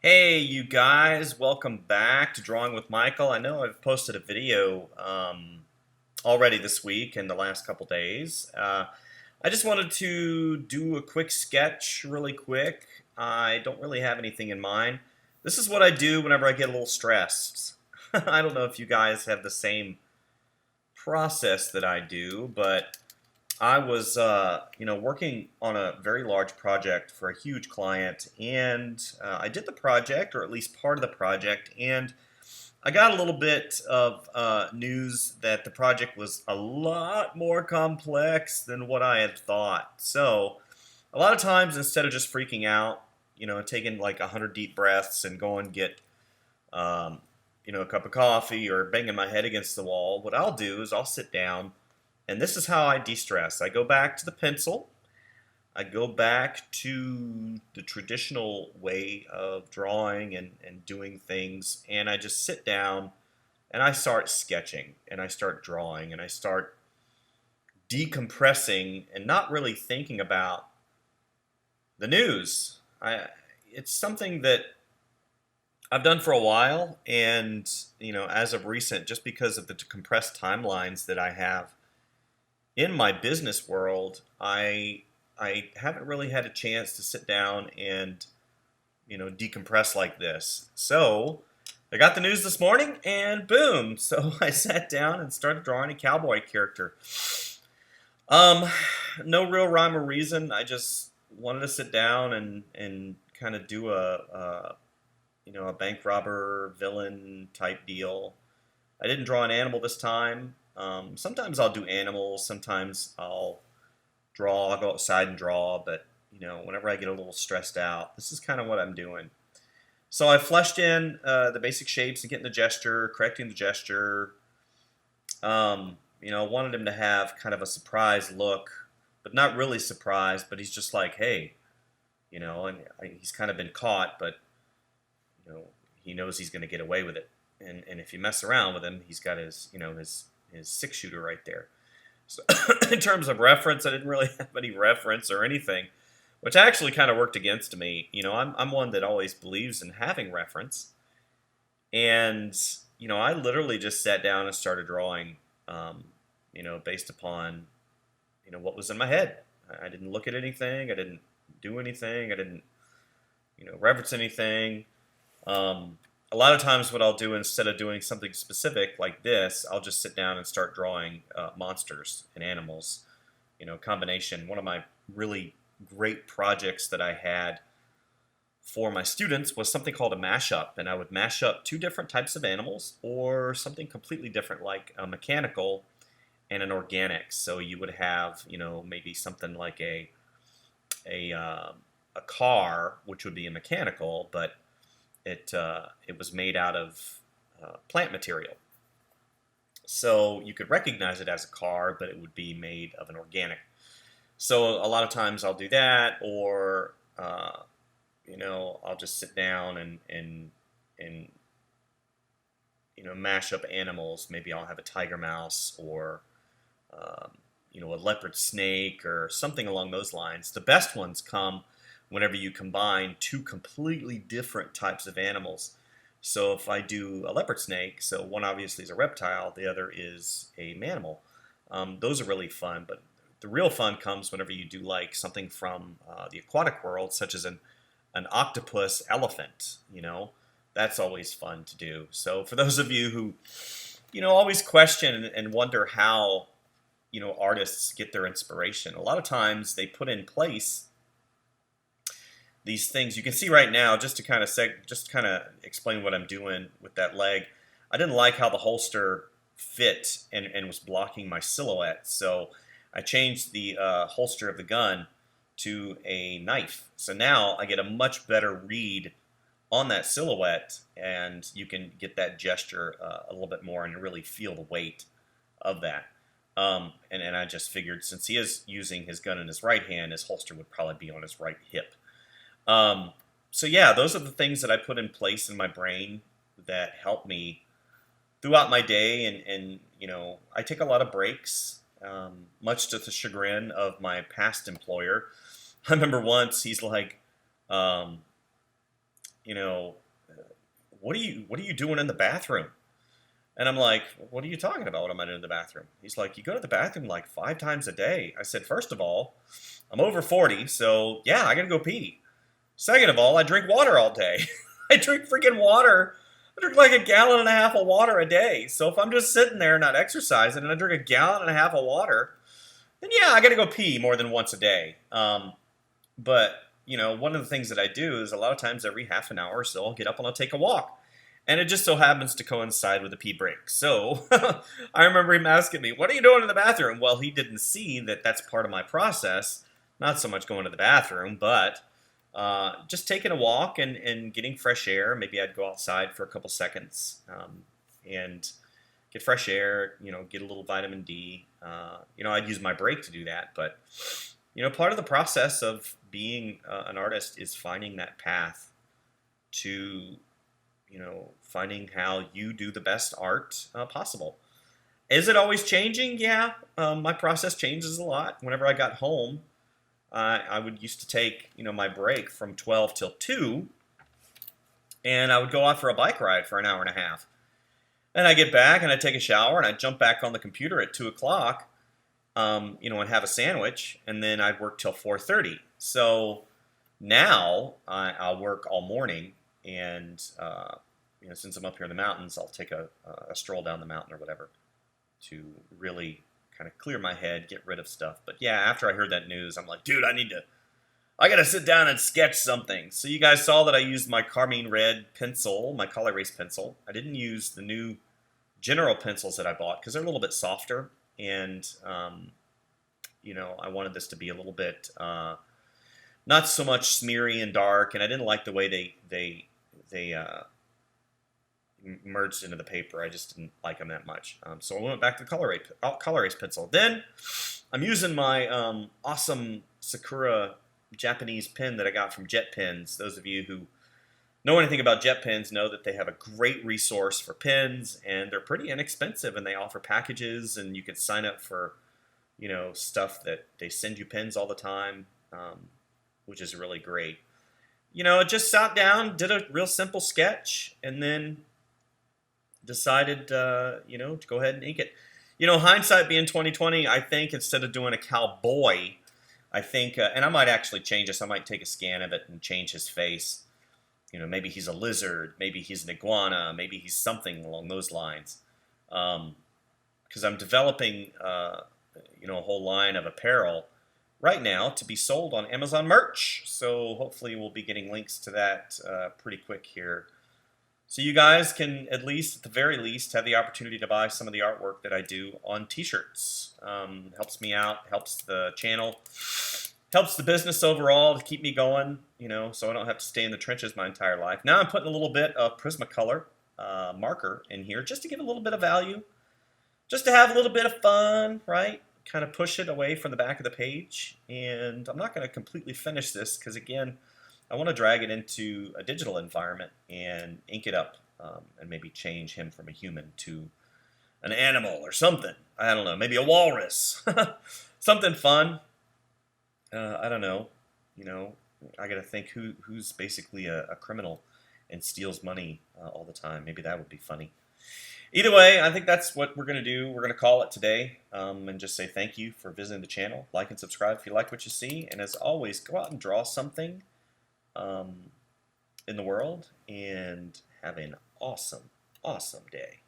Hey, you guys, welcome back to Drawing with Michael. I know I've posted a video already this week and the last couple days. I just wanted to do a quick sketch really quick. I don't really have anything in mind. This is what I do whenever I get a little stressed. I don't know if you guys have the same process that I do, but I was, working on a very large project for a huge client, and I did the project, or at least part of the project, and I got a little bit of news that the project was a lot more complex than what I had thought. So, a lot of times, instead of just freaking out, taking like 100 deep breaths and going get, um, a cup of coffee or banging my head against the wall, what I'll do is I'll sit down and this is how I de-stress. I go back to the pencil. I go back to the traditional way of drawing and doing things. And I just sit down and I start sketching and I start drawing and I start decompressing and not really thinking about the news. It's something that I've done for a while. And, as of recent, just because of the compressed timelines that I have, in my business world, I haven't really had a chance to sit down and decompress like this. So I got the news this morning, and boom! So I sat down and started drawing a cowboy character. Um, no real rhyme or reason. I just wanted to sit down and kind of do a bank robber villain type deal. I didn't draw an animal this time. Sometimes I'll do animals. Sometimes I'll go outside and draw. But whenever I get a little stressed out, this is kind of what I'm doing. So I fleshed in the basic shapes and getting the gesture, correcting the gesture. Wanted him to have kind of a surprised look, but not really surprised. But he's just like, hey, and he's kind of been caught, but he knows he's going to get away with it. And if you mess around with him, he's got his 6-shooter right there. So in terms of reference, I didn't really have any reference or anything, which actually kind of worked against me. I'm one that always believes in having reference, and I literally just sat down and started drawing, based upon what was in my head. I didn't look at anything. I didn't do anything. I didn't reference anything. A lot of times what I'll do instead of doing something specific like this, I'll just sit down and start drawing monsters and animals. Combination. One of my really great projects that I had for my students was something called a mashup, and I would mash up two different types of animals or something completely different like a mechanical and an organic. So you would have, maybe something like a car, which would be a mechanical, but it was made out of plant material. So you could recognize it as a car, but it would be made of an organic. So a lot of times I'll do that, or I'll just sit down and mash up animals. Maybe I'll have a tiger mouse or um, a leopard snake or something along those lines. The best ones come whenever you combine two completely different types of animals. So if I do a leopard snake, so one obviously is a reptile, the other is a mammal. Those are really fun, but the real fun comes whenever you do like something from the aquatic world, such as an octopus elephant. That's always fun to do. So for those of you who always question and wonder how artists get their inspiration, a lot of times they put in place these things. You can see right now, just to kind of explain what I'm doing with that leg. I didn't like how the holster fit and was blocking my silhouette, so I changed the holster of the gun to a knife. So now I get a much better read on that silhouette, and you can get that gesture a little bit more and really feel the weight of that. And I just figured, since he is using his gun in his right hand, his holster would probably be on his right hip. Um, So yeah, those are the things that I put in place in my brain that help me throughout my day, and I take a lot of breaks, much to the chagrin of my past employer. I remember once he's like, um, you know, what are you doing in the bathroom? And I'm like, what are you talking about? What am I doing in the bathroom? He's like, you go to the bathroom like 5 times a day. I said, first of all, I'm over 40, so yeah, I gotta go pee. Second of all, I drink water all day. I drink freaking water. I drink like 1.5 gallons of water a day. So if I'm just sitting there not exercising and I drink 1.5 gallons of water, then yeah, I gotta go pee more than once a day. But one of the things that I do is a lot of times every half an hour or so, I'll get up and I'll take a walk. And it just so happens to coincide with a pee break. So I remember him asking me, what are you doing in the bathroom? Well, he didn't see that that's part of my process. Not so much going to the bathroom, but just taking a walk and getting fresh air. Maybe I'd go outside for a couple seconds and get fresh air, get a little vitamin D. I'd use my break to do that. But, part of the process of being an artist is finding that path to finding how you do the best art possible. Is it always changing? Yeah, my process changes a lot. Whenever I got home, I would used to take my break from 12 till 2, and I would go out for a bike ride for an hour and a half. And I get back and I take a shower and I jump back on the computer at 2 o'clock, and have a sandwich, and then I'd work till 4:30. So now I'll work all morning. And since I'm up here in the mountains, I'll take a stroll down the mountain or whatever to really kind of clear my head, get rid of stuff. But yeah, after I heard that news, I'm like, dude, I gotta sit down and sketch something. So you guys saw that I used my Carmine Red pencil, my Color Erase pencil. I didn't use the new General pencils that I bought because they're a little bit softer, and I wanted this to be a little bit not so much smeary and dark, and I didn't like the way they merged into the paper. I just didn't like them that much. So I went back to the Color Erase pencil. Then I'm using my awesome Sakura Japanese pen that I got from Jet Pens. Those of you who know anything about Jet Pens know that they have a great resource for pens, and they're pretty inexpensive, and they offer packages, and you can sign up for stuff that they send you pens all the time, which is really great. Just sat down, did a real simple sketch, and then decided, to go ahead and ink it. Hindsight being 2020, I think instead of doing a cowboy, I think, and I might actually change this. I might take a scan of it and change his face. Maybe he's a lizard, maybe he's an iguana, maybe he's something along those lines. Because I'm developing, a whole line of apparel right now to be sold on Amazon merch. So hopefully we'll be getting links to that pretty quick here. So you guys can at the very least, have the opportunity to buy some of the artwork that I do on t-shirts. Helps me out, helps the channel, helps the business overall to keep me going, so I don't have to stay in the trenches my entire life. Now I'm putting a little bit of Prismacolor marker in here just to give a little bit of value, just to have a little bit of fun, right? Kind of push it away from the back of the page. And I'm not going to completely finish this because, again, I want to drag it into a digital environment and ink it up, and maybe change him from a human to an animal or something. I don't know, maybe a walrus. Something fun. I don't know. I got to think who's basically a criminal and steals money all the time. Maybe that would be funny. Either way, I think that's what we're going to do. We're going to call it today, and just say thank you for visiting the channel. Like and subscribe if you like what you see. And as always, go out and draw something in the world, and have an awesome, awesome day.